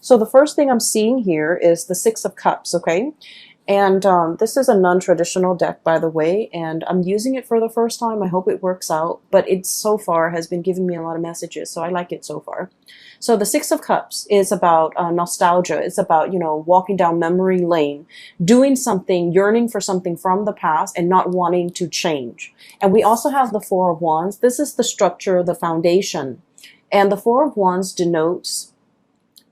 So the first thing I'm seeing here is the Six of Cups, okay? And this is a non-traditional deck, by the way, and I'm using it for the first time. I hope it works out, but it so far has been giving me a lot of messages, so I like it so far. So the Six of Cups is about nostalgia. It's about, walking down memory lane, doing something, yearning for something from the past and not wanting to change. And we also have the Four of Wands. This is the structure, the foundation. And the Four of Wands denotes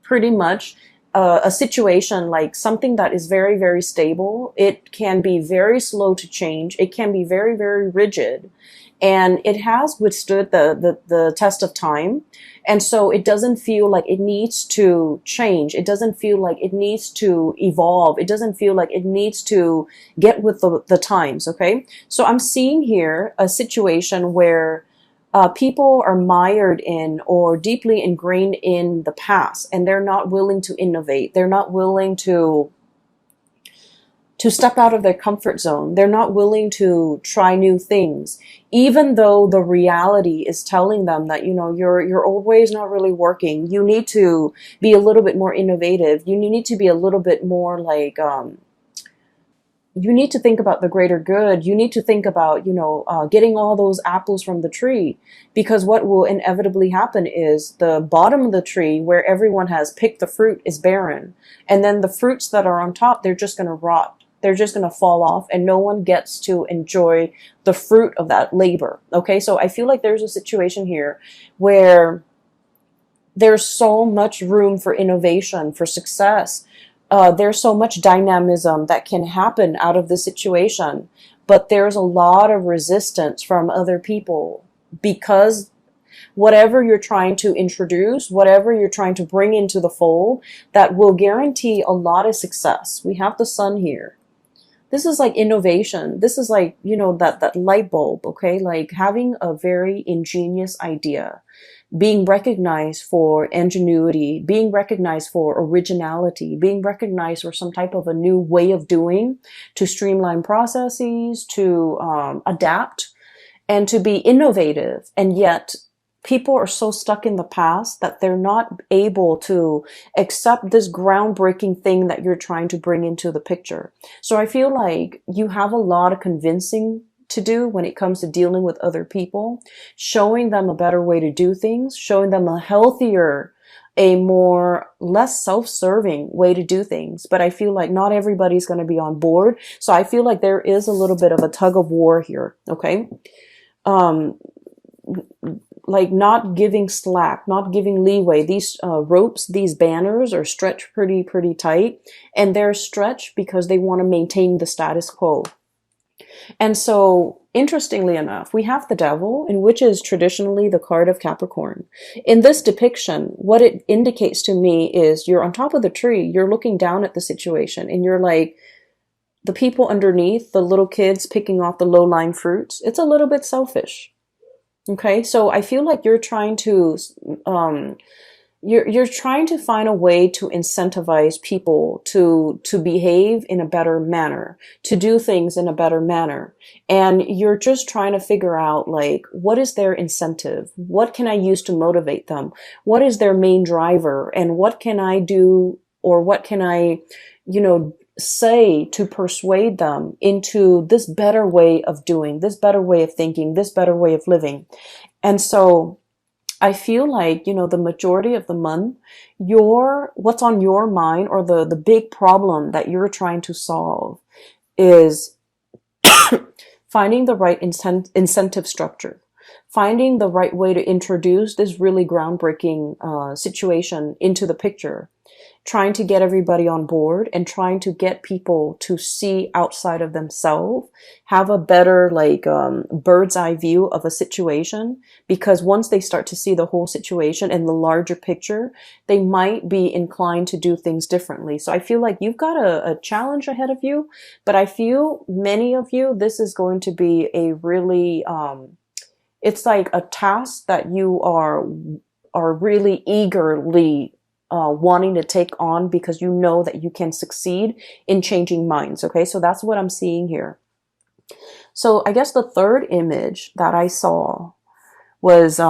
pretty much a situation like something that is very, very stable. It can be very slow to change. It can be very, very rigid. And it has withstood the test of time. And so it doesn't feel like it needs to change. It doesn't feel like it needs to evolve. It doesn't feel like it needs to get with the times, okay? So I'm seeing here a situation where people are mired in or deeply ingrained in the past, and they're not willing to innovate. They're not willing to step out of their comfort zone. They're not willing to try new things, even though the reality is telling them that, your old way is not really working. You need to be a little bit more innovative. You need to be a little bit more like, you need to think about the greater good. You need to think about, getting all those apples from the tree, because what will inevitably happen is the bottom of the tree where everyone has picked the fruit is barren. And then the fruits that are on top, they're just going to rot. They're just going to fall off and no one gets to enjoy the fruit of that labor. Okay. So I feel like there's a situation here where there's so much room for innovation, for success. There's so much dynamism that can happen out of the situation, but there's a lot of resistance from other people because whatever you're trying to introduce, whatever you're trying to bring into the fold, that will guarantee a lot of success. We have the sun here. This is like innovation. This is like, that light bulb, okay? Like having a very ingenious idea, being recognized for ingenuity, being recognized for originality, being recognized for some type of a new way of doing, to streamline processes, to adapt, and to be innovative. And yet people are so stuck in the past that they're not able to accept this groundbreaking thing that you're trying to bring into the picture. So I feel like you have a lot of convincing to do when it comes to dealing with other people, showing them a better way to do things, showing them a healthier, a more less self-serving way to do things. But I feel like not everybody's going to be on board. So I feel like there is a little bit of a tug of war here. Okay. Like not giving slack, not giving leeway. These ropes, these banners are stretched pretty tight, and they're stretched because they want to maintain the status quo. And so, interestingly enough, we have the devil, in which is traditionally the card of Capricorn. In this depiction, what it indicates to me is you're on top of the tree, you're looking down at the situation, and you're like, the people underneath, the little kids picking off the low-lying fruits, it's a little bit selfish. Okay, so I feel like you're trying to you're trying to find a way to incentivize people to behave in a better manner, to do things in a better manner. And you're just trying to figure out, like, what is their incentive? What can I use to motivate them? What is their main driver? And what can I do, or what can I, say to persuade them into this better way of doing, this better way of thinking, this better way of living? And so I feel like, the majority of the month, what's on your mind, or the big problem that you're trying to solve, is finding the right incentive structure, finding the right way to introduce this really groundbreaking situation into the picture, trying to get everybody on board and trying to get people to see outside of themselves, have a better bird's eye view of a situation. Because once they start to see the whole situation and the larger picture, they might be inclined to do things differently. So I feel like you've got a challenge ahead of you, but I feel many of you, this is going to be a really, it's like a task that you are really eagerly wanting to take on, because you know that you can succeed in changing minds. Okay, so that's what I'm seeing here. So I guess the third image that I saw was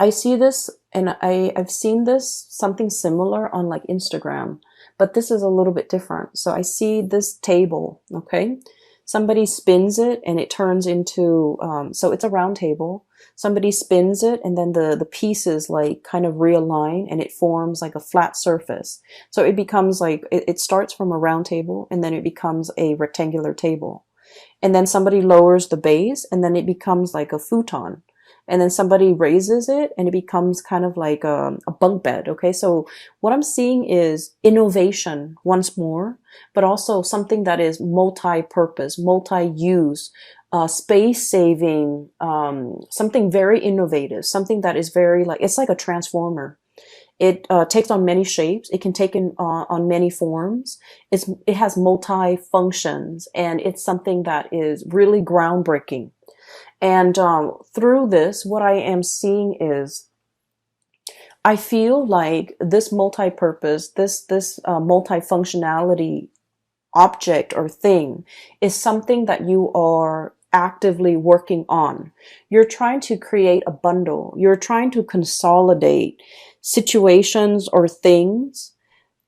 I see this, and I've seen this something similar on like Instagram, but this is a little bit different. So I see this table, okay? Somebody spins it and it turns into, so it's a round table. Somebody spins it and then the pieces like kind of realign and it forms like a flat surface. So it becomes like, it starts from a round table and then it becomes a rectangular table. And then somebody lowers the base and then it becomes like a futon. And then somebody raises it and it becomes kind of like a bunk bed. Okay. So what I'm seeing is innovation once more, but also something that is multi-purpose, multi-use, space saving, something very innovative, something that is very like, it's like a transformer. It takes on many shapes. It can take on many forms. It has multi functions, and it's something that is really groundbreaking. And through this, what I am seeing is, I feel like this multi-purpose, this multi-functionality object or thing is something that you are actively working on. You're trying to create a bundle. You're trying to consolidate situations or things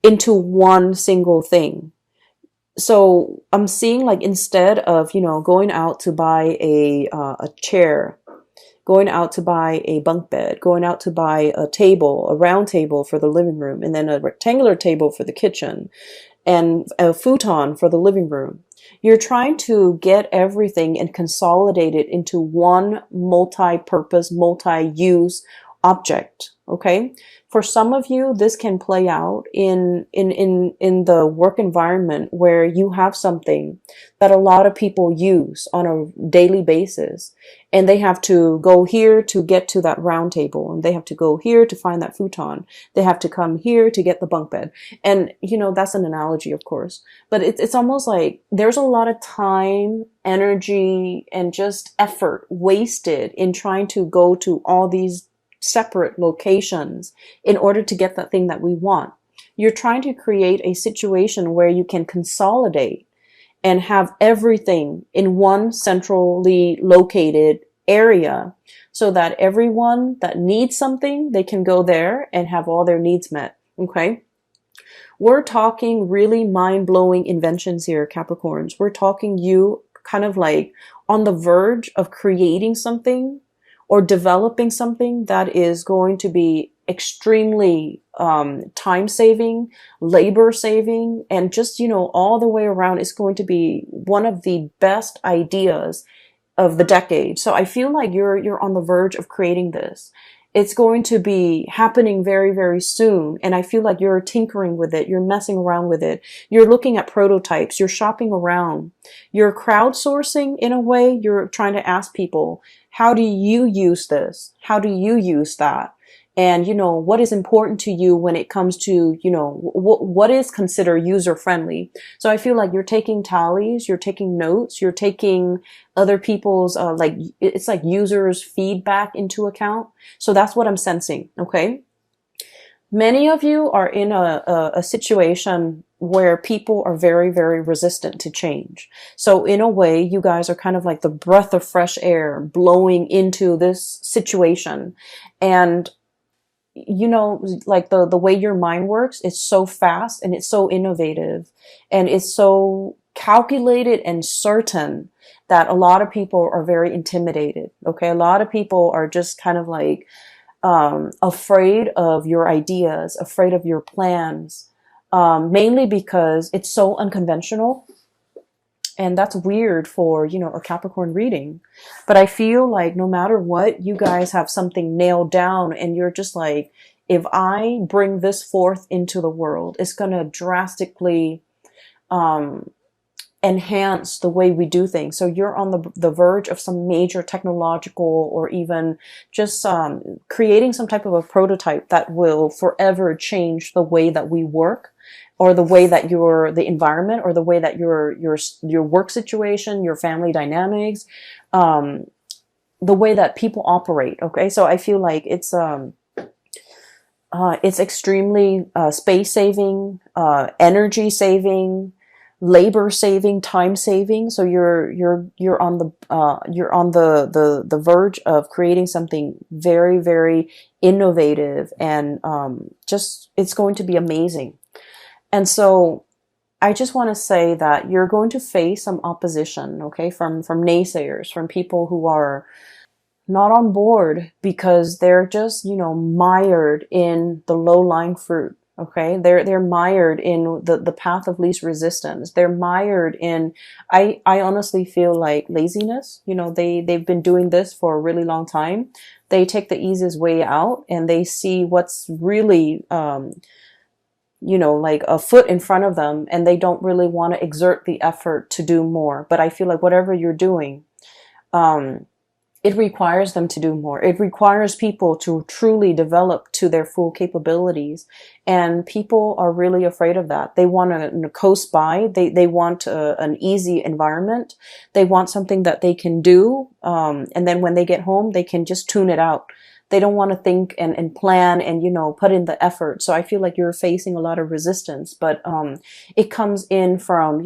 into one single thing. So I'm seeing like instead of, going out to buy a chair, going out to buy a bunk bed, going out to buy a table, a round table for the living room, and then a rectangular table for the kitchen, and a futon for the living room. You're trying to get everything and consolidate it into one multi-purpose, multi-use object. Okay. For some of you, this can play out in the work environment where you have something that a lot of people use on a daily basis. And they have to go here to get to that round table. And they have to go here to find that futon. They have to come here to get the bunk bed. And, that's an analogy, of course. But it's almost like there's a lot of time, energy, and just effort wasted in trying to go to all these separate locations in order to get that thing that we want. You're trying to create a situation where you can consolidate and have everything in one centrally located area so that everyone that needs something, they can go there and have all their needs met. Okay. We're talking really mind-blowing inventions here, Capricorns. We're talking you kind of like on the verge of creating something or developing something that is going to be extremely time saving, labor saving, and just, all the way around is going to be one of the best ideas of the decade. So I feel like you're on the verge of creating this. It's going to be happening very, very soon. And I feel like you're tinkering with it. You're messing around with it. You're looking at prototypes. You're shopping around. You're crowdsourcing in a way. You're trying to ask people, how do you use this? How do you use that? And, what is important to you when it comes to, what is considered user friendly? So I feel like you're taking tallies, you're taking notes, you're taking other people's, it's like users' feedback into account. So that's what I'm sensing. Okay. Many of you are in a situation where people are very, very resistant to change. So in a way, you guys are kind of like the breath of fresh air blowing into this situation. And like the way your mind works, it's so fast and it's so innovative and it's so calculated and certain that a lot of people are very intimidated. Okay. A lot of people are just kind of like, afraid of your ideas, afraid of your plans, mainly because it's so unconventional. And that's weird for, a Capricorn reading. But I feel like no matter what, you guys have something nailed down and you're just like, if I bring this forth into the world, it's going to drastically enhance the way we do things. So you're on the verge of some major technological or even just creating some type of a prototype that will forever change the way that we work, or the way that the environment, or the way that your work situation, your family dynamics, the way that people operate. Okay. So I feel like it's extremely, space saving, energy saving, labor saving, time saving. So you're on the verge of creating something very, very innovative, and just it's going to be amazing. And so I just want to say that you're going to face some opposition, okay, from naysayers, from people who are not on board because they're just, mired in the low-lying fruit. Okay, they're mired in the path of least resistance. They're mired in, I honestly feel like laziness. They've been doing this for a really long time. They take the easiest way out, and they see what's really like a foot in front of them, and they don't really want to exert the effort to do more. But I feel like whatever you're doing, um, it requires them to do more. It requires people to truly develop to their full capabilities. And people are really afraid of that. They want to coast by. They want an easy environment. They want something that they can do. And then when they get home, they can just tune it out. They don't want to think and plan and, put in the effort. So I feel like you're facing a lot of resistance, but it comes in from,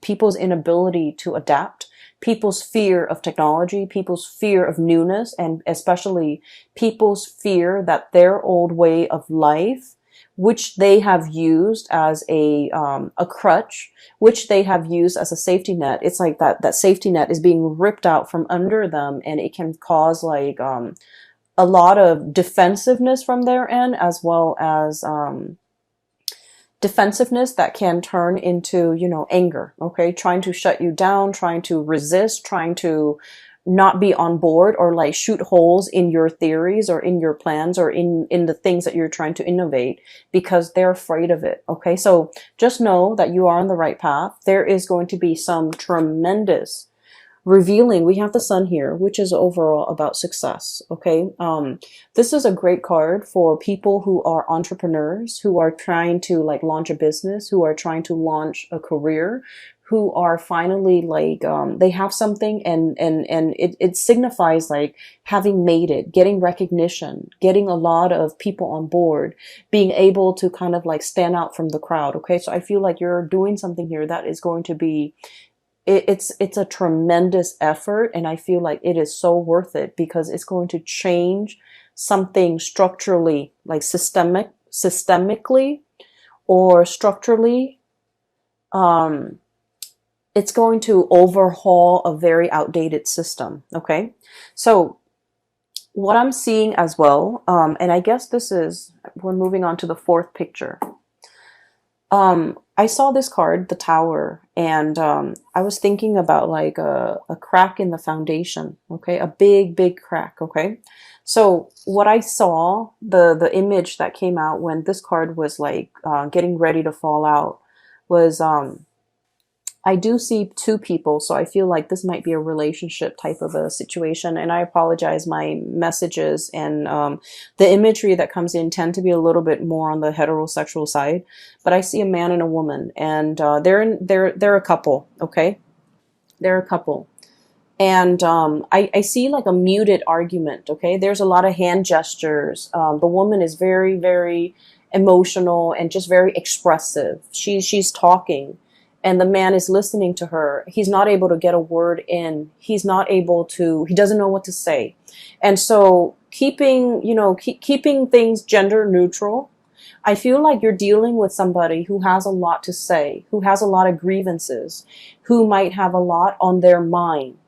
people's inability to adapt, people's fear of technology, people's fear of newness, and especially people's fear that their old way of life, which they have used as a crutch, which they have used as a safety net. It's like that safety net is being ripped out from under them, and it can cause like a lot of defensiveness from their end, as well as defensiveness that can turn into, anger, okay? Trying to shut you down, trying to resist, trying to not be on board, or like shoot holes in your theories or in your plans or in the things that you're trying to innovate, because they're afraid of it, okay? So just know that you are on the right path. There is going to be some tremendous revealing. We have the sun here, which is overall about success. Okay. This is a great card for people who are entrepreneurs, who are trying to like launch a business, who are trying to launch a career, who are finally like, they have something, and it signifies like having made it, getting recognition, getting a lot of people on board, being able to kind of like stand out from the crowd. Okay. So I feel like you're doing something here that is going to be, it's a tremendous effort, and I feel like it is so worth it, because it's going to change something structurally, like systemically or structurally. It's going to overhaul a very outdated system. Okay. So what I'm seeing as well, and I guess we're moving on to the fourth picture. I saw this card, the Tower, and I was thinking about like a crack in the foundation, okay? A big, big crack, okay? So what I saw, the image that came out when this card was like getting ready to fall out, was I do see two people, so I feel like this might be a relationship type of a situation. And I apologize, my messages and the imagery that comes in tend to be a little bit more on the heterosexual side. But I see a man and a woman, and they're a couple, okay? They're a couple. And I see like a muted argument, okay? There's a lot of hand gestures. The woman is very, very emotional and just very expressive. She's talking, and the man is listening to her. He's not able to get a word in. He doesn't know what to say. And so keeping things gender neutral, I feel like you're dealing with somebody who has a lot to say, who has a lot of grievances, who might have a lot on their mind.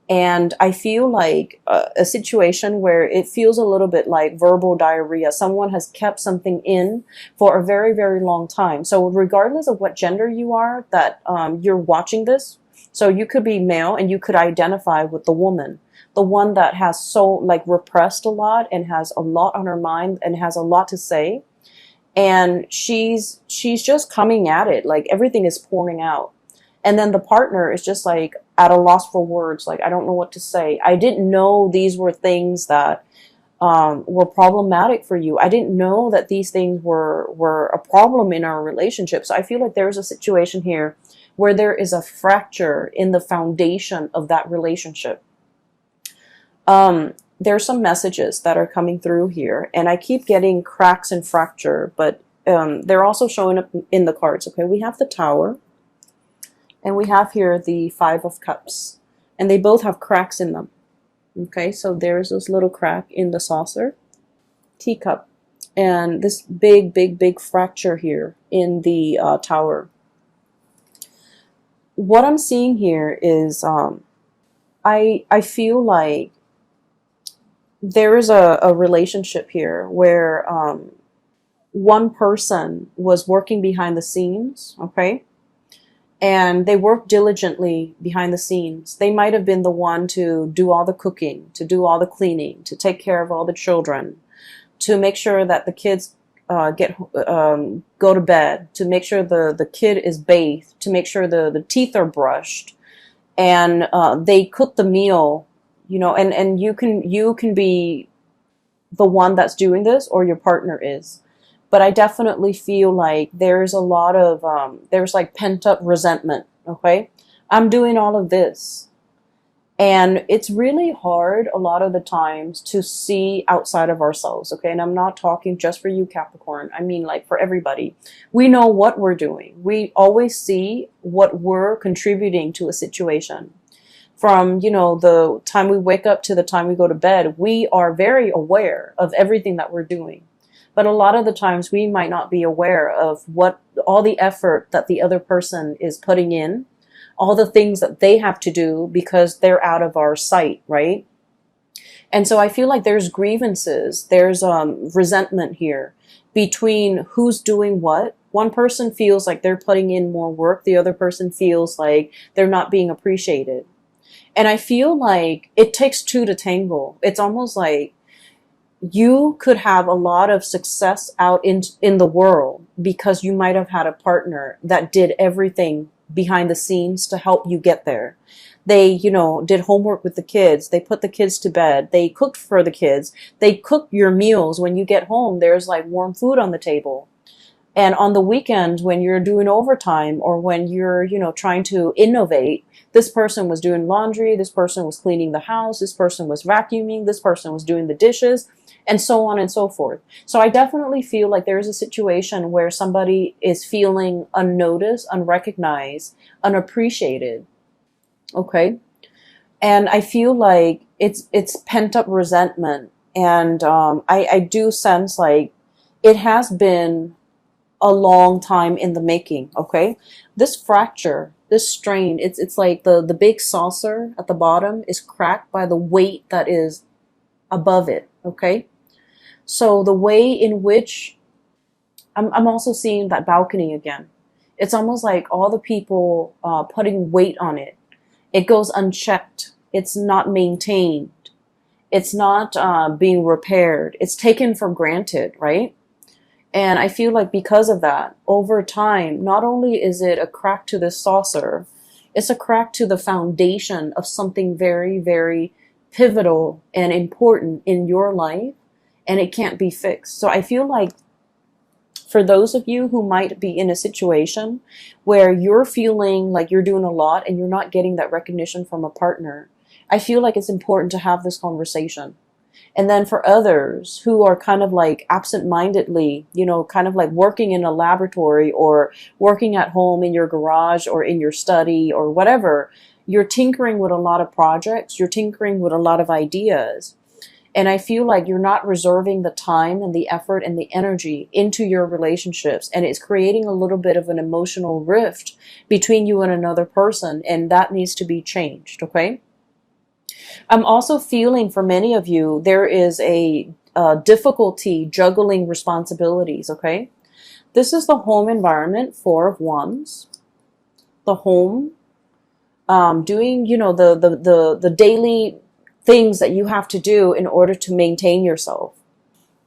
And I feel like a situation where it feels a little bit like verbal diarrhea. Someone has kept something in for a very, very long time. So regardless of what gender you are, that you're watching this, so you could be male and you could identify with the woman, the one that has so like repressed a lot and has a lot on her mind and has a lot to say. And she's just coming at it, like everything is pouring out. And then the partner is just like at a loss for words. Like, I don't know what to say. I didn't know these were things that were problematic for you. I didn't know that these things were a problem in our relationship. So I feel like there's a situation here where there is a fracture in the foundation of that relationship. There's some messages that are coming through here, and I keep getting cracks and fracture, but they're also showing up in the cards. Okay, we have the Tower. And we have here the Five of Cups. And they both have cracks in them. Okay, so there's this little crack in the saucer. Teacup. And this big, big, big fracture here in the tower. What I'm seeing here is I feel like there is a relationship here where one person was working behind the scenes, okay? And they worked diligently behind the scenes. They might have been the one to do all the cooking, to do all the cleaning, to take care of all the children, to make sure that the kids go to bed, to make sure the kid is bathed, to make sure the teeth are brushed, and they cook the meal, you know, and you can be the one that's doing this, or your partner is. But I definitely feel like there's a lot of there's like pent up resentment. Okay, I'm doing all of this, and it's really hard a lot of the times to see outside of ourselves. Okay, and I'm not talking just for you, Capricorn. I mean, like, for everybody. We know what we're doing. We always see what we're contributing to a situation. From, you know, the time we wake up to the time we go to bed, we are very aware of everything that we're doing. But a lot of the times we might not be aware of what all the effort that the other person is putting in, all the things that they have to do because they're out of our sight, right? And so I feel like there's grievances, there's resentment here between who's doing what. One person feels like they're putting in more work, the other person feels like they're not being appreciated. And I feel like it takes two to tangle. It's almost like you could have a lot of success out in the world because you might have had a partner that did everything behind the scenes to help you get there. They, you know, did homework with the kids. They put the kids to bed. They cooked for the kids. They cook your meals. When you get home, there's like warm food on the table. And on the weekend, when you're doing overtime or when you're, you know, trying to innovate, this person was doing laundry, this person was cleaning the house, this person was vacuuming, this person was doing the dishes, and so on and so forth. So I definitely feel like there's a situation where somebody is feeling unnoticed, unrecognized, unappreciated. Okay? And I feel like it's pent up resentment. And I do sense like it has been a long time in the making. Okay, this fracture, this strain, it's like the big saucer at the bottom is cracked by the weight that is above it. Okay, so the way in which I'm also seeing that balcony again. It's almost like all the people putting weight on it. It goes unchecked. It's not maintained. It's not being repaired. It's taken for granted, right? And I feel like because of that, over time, not only is it a crack to the saucer, it's a crack to the foundation of something very, very pivotal and important in your life, and it can't be fixed. So I feel like for those of you who might be in a situation where you're feeling like you're doing a lot and you're not getting that recognition from a partner, I feel like it's important to have this conversation. And then for others who are kind of like absent-mindedly, you know, kind of like working in a laboratory or working at home in your garage or in your study or whatever, you're tinkering with a lot of projects, you're tinkering with a lot of ideas. And I feel like you're not reserving the time and the effort and the energy into your relationships. And it's creating a little bit of an emotional rift between you and another person. And that needs to be changed, okay? I'm also feeling for many of you, there is a difficulty juggling responsibilities, okay? This is the home environment, Four of Wands. The home, doing, you know, the daily things that you have to do in order to maintain yourself.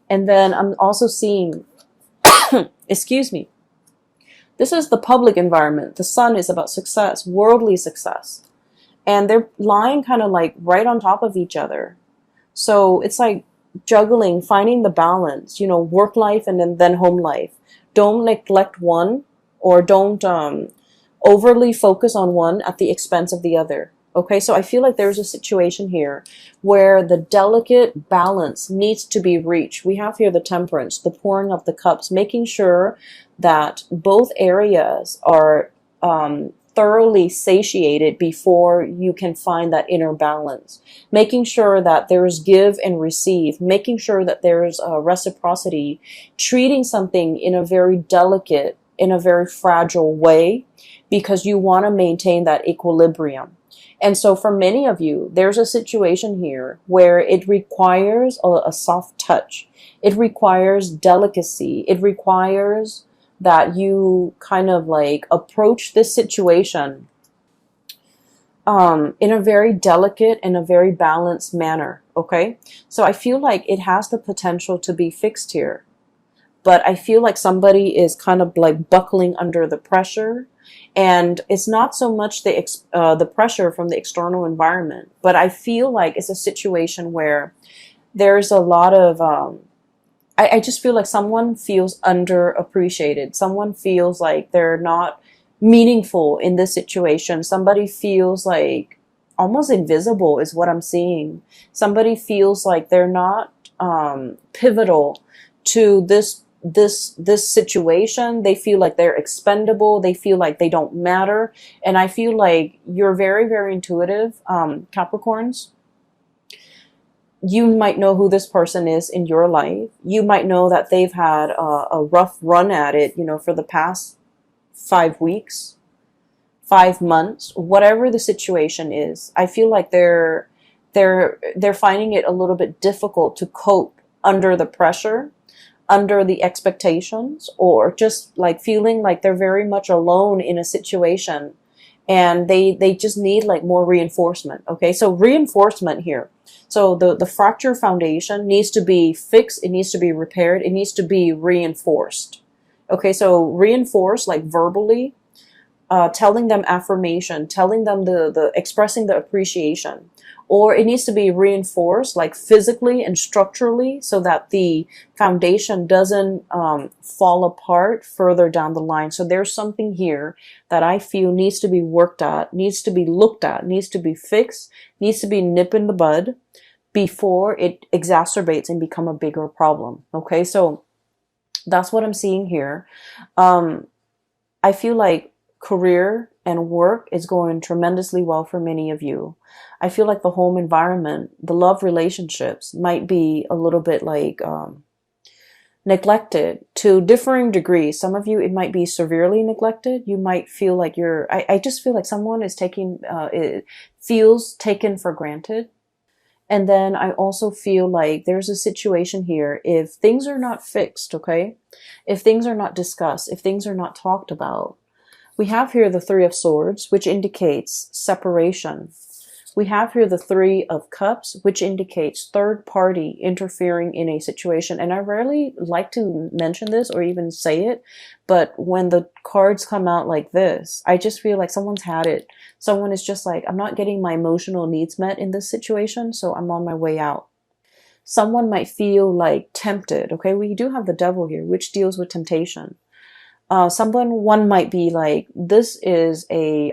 And then I'm also seeing, excuse me, this is the public environment. The Sun is about success, worldly success. And they're lying kind of like right on top of each other. So it's like juggling, finding the balance, you know, work life and then home life. Don't neglect one, or don't overly focus on one at the expense of the other. Okay, so I feel like there's a situation here where the delicate balance needs to be reached. We have here the Temperance, the pouring of the cups, making sure that both areas are thoroughly satiated before you can find that inner balance. Making sure that there's give and receive, making sure that there's reciprocity, treating something in a very delicate, in a very fragile way, because you want to maintain that equilibrium. And so for many of you, there's a situation here where it requires a soft touch. It requires delicacy. It requires that you kind of like approach this situation in a very delicate and a very balanced manner. Okay. So I feel like it has the potential to be fixed here, but I feel like somebody is kind of like buckling under the pressure. And it's not so much the pressure from the external environment, but I feel like it's a situation where there's a lot of I just feel like someone feels underappreciated. Someone feels like they're not meaningful in this situation. Somebody feels like almost invisible is what I'm seeing. Somebody feels like they're not pivotal to this situation. They feel like they're expendable. They feel like they don't matter. And I feel like you're very, very intuitive, Capricorns. You might know who this person is in your life. You might know that they've had a rough run at it, you know, for the past 5 weeks, 5 months, whatever the situation is. I feel like they're finding it a little bit difficult to cope under the pressure, under the expectations, or just like feeling like they're very much alone in a situation, and they just need like more reinforcement. Okay, so reinforcement here. So the fracture foundation needs to be fixed, it needs to be repaired, it needs to be reinforced. Okay, so reinforce like verbally, telling them affirmation, telling them the expressing the appreciation. Or it needs to be reinforced like physically and structurally, so that the foundation doesn't fall apart further down the line. So there's something here that I feel needs to be worked at, needs to be looked at, needs to be fixed, needs to be nipped in the bud before it exacerbates and become a bigger problem. Okay, so that's what I'm seeing here. I feel like career and work is going tremendously well for many of you. I feel like the home environment, the love relationships might be a little bit like neglected to differing degrees. Some of you, it might be severely neglected. You might feel like I just feel like someone is it feels taken for granted. And then I also feel like there's a situation here, if things are not fixed, okay? If things are not discussed, if things are not talked about. We have here the Three of Swords, which indicates separation. We have here the Three of Cups, which indicates third party interfering in a situation. And I rarely like to mention this or even say it, but when the cards come out like this, I just feel like someone's had it. Someone is just like, I'm not getting my emotional needs met in this situation, so I'm on my way out. Someone might feel like tempted. Okay, we do have the Devil here, which deals with temptation. One might be like, this is a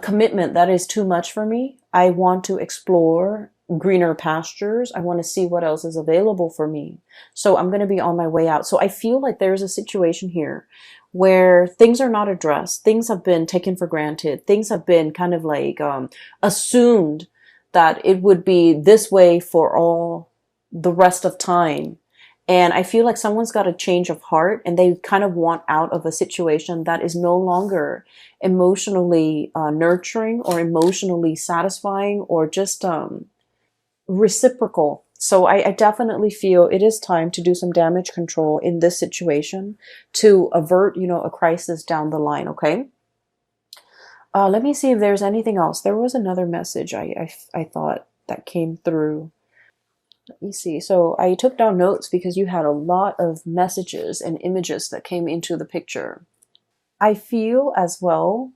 commitment that is too much for me. I want to explore greener pastures. I want to see what else is available for me. So I'm going to be on my way out. So I feel like there's a situation here where things are not addressed. Things have been taken for granted. Things have been kind of like assumed that it would be this way for all the rest of time. And I feel like someone's got a change of heart and they kind of want out of a situation that is no longer emotionally nurturing or emotionally satisfying or just reciprocal. So I definitely feel it is time to do some damage control in this situation to avert, a crisis down the line, okay? Let me see if there's anything else. There was another message I thought that came through. Let me see. So I took down notes because you had a lot of messages and images that came into the picture. I feel as well,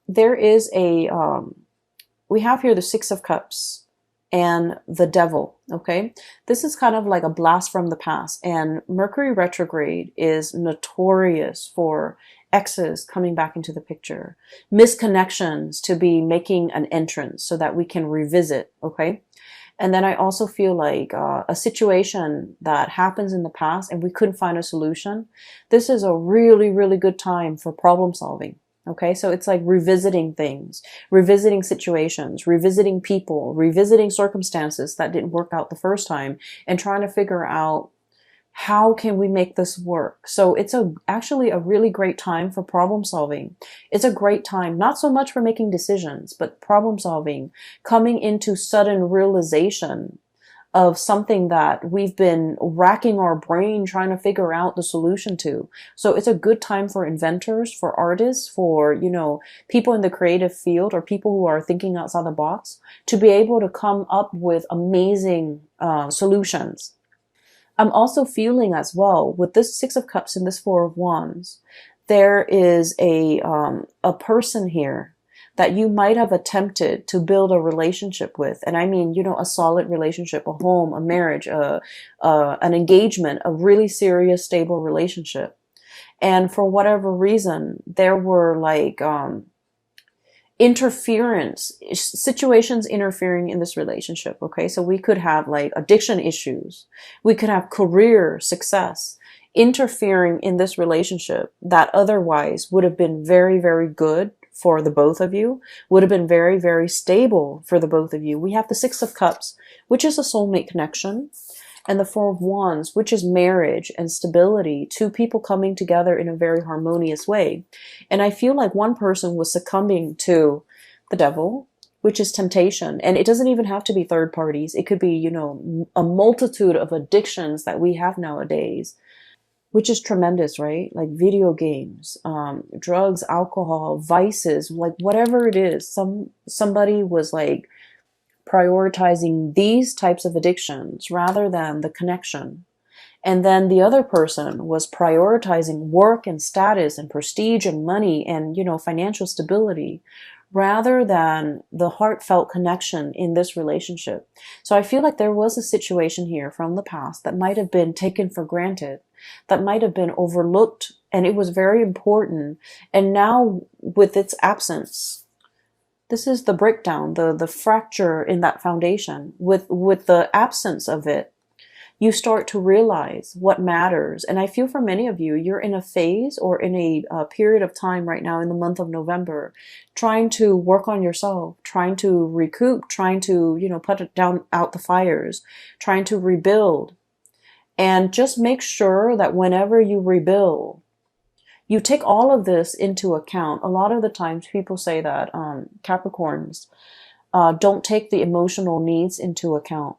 there is we have here the Six of Cups and the Devil, okay? This is kind of like a blast from the past, and Mercury retrograde is notorious for exes coming back into the picture, misconnections to be making an entrance so that we can revisit, okay? And then I also feel like a situation that happens in the past and we couldn't find a solution. This is a really, really good time for problem solving. Okay, so it's like revisiting things, revisiting situations, revisiting people, revisiting circumstances that didn't work out the first time, and trying to figure out how can we make this work. So it's actually a really great time for problem solving. It's a great time, not so much for making decisions, but problem solving, coming into sudden realization of something that we've been racking our brain trying to figure out the solution to. So it's a good time for inventors, for artists, for, people in the creative field or people who are thinking outside the box to be able to come up with amazing solutions. I'm also feeling as well with this Six of Cups and this Four of Wands, there is a person here that you might have attempted to build a relationship with. And I mean, a solid relationship, a home, a marriage, an engagement, a really serious, stable relationship. And for whatever reason, there were like, situations interfering in this relationship. Okay. So we could have like addiction issues. We could have career success interfering in this relationship that otherwise would have been very, very good for the both of you, would have been very, very stable for the both of you. We have the Six of Cups, which is a soulmate connection, and the Four of Wands, which is marriage and stability, two people coming together in a very harmonious way. And I feel like one person was succumbing to the devil, which is temptation. And it doesn't even have to be third parties. It could be, a multitude of addictions that we have nowadays, which is tremendous, right? Like video games, drugs, alcohol, vices, like whatever it is. Somebody was like prioritizing these types of addictions rather than the connection. And then the other person was prioritizing work and status and prestige and money and, financial stability rather than the heartfelt connection in this relationship. So I feel like there was a situation here from the past that might have been taken for granted, that might have been overlooked, and it was very important. And now with its absence, this is the breakdown, the fracture in that foundation. With the absence of it, you start to realize what matters. And I feel for many of you, you're in a phase or in a period of time right now in the month of November, trying to work on yourself, trying to recoup, trying to, put it down out the fires, trying to rebuild. And just make sure that whenever you rebuild, you take all of this into account. A lot of the times people say that Capricorns don't take the emotional needs into account.